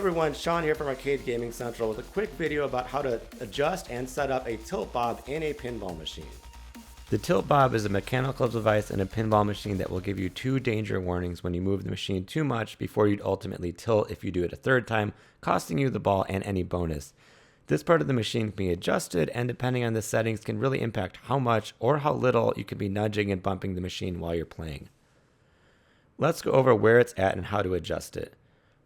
everyone, Sean here from Arcade Gaming Central with a quick video about how to adjust and set up a tilt bob in a pinball machine. The tilt bob is a mechanical device in a pinball machine that will give you 2 danger warnings when you move the machine too much before you'd ultimately tilt if you do it a third time, costing you the ball and any bonus. This part of the machine can be adjusted, and depending on the settings can really impact how much or how little you can be nudging and bumping the machine while you're playing. Let's go over where it's at and how to adjust it.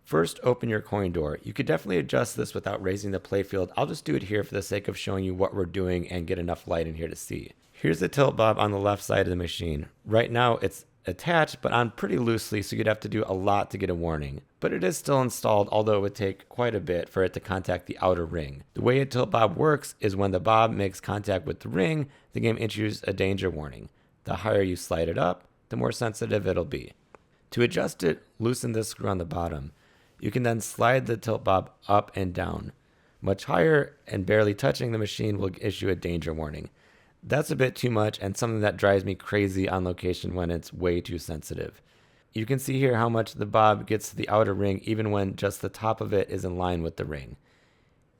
First, open your coin door. You could definitely adjust this without raising the playfield. I'll just do it here for the sake of showing you what we're doing and get enough light in here to see. Here's the tilt bob on the left side of the machine. Right now it's attached but on pretty loosely, so you'd have to do a lot to get a warning. But it is still installed, although it would take quite a bit for it to contact the outer ring. The way a tilt bob works is when the bob makes contact with the ring, the game issues a danger warning. The higher you slide it up, the more sensitive it'll be. To adjust it, loosen this screw on the bottom. You can then slide the tilt bob up and down. Much higher and barely touching the machine will issue a danger warning. That's a bit too much and something that drives me crazy on location when it's way too sensitive. You can see here how much the bob gets to the outer ring even when just the top of it is in line with the ring.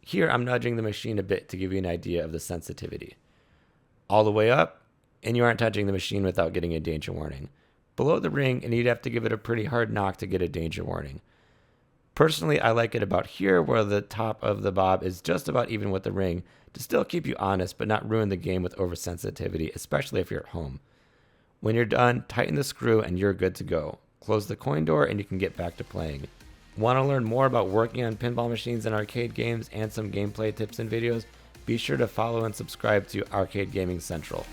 Here I'm nudging the machine a bit to give you an idea of the sensitivity. All the way up, and you aren't touching the machine without getting a danger warning. Below the ring, and you'd have to give it a pretty hard knock to get a danger warning. Personally, I like it about here where the top of the bob is just about even with the ring to still keep you honest but not ruin the game with oversensitivity, especially if you're at home. When you're done, tighten the screw and you're good to go. Close the coin door and you can get back to playing. Want to learn more about working on pinball machines and arcade games and some gameplay tips and videos? Be sure to follow and subscribe to Arcade Gaming Central.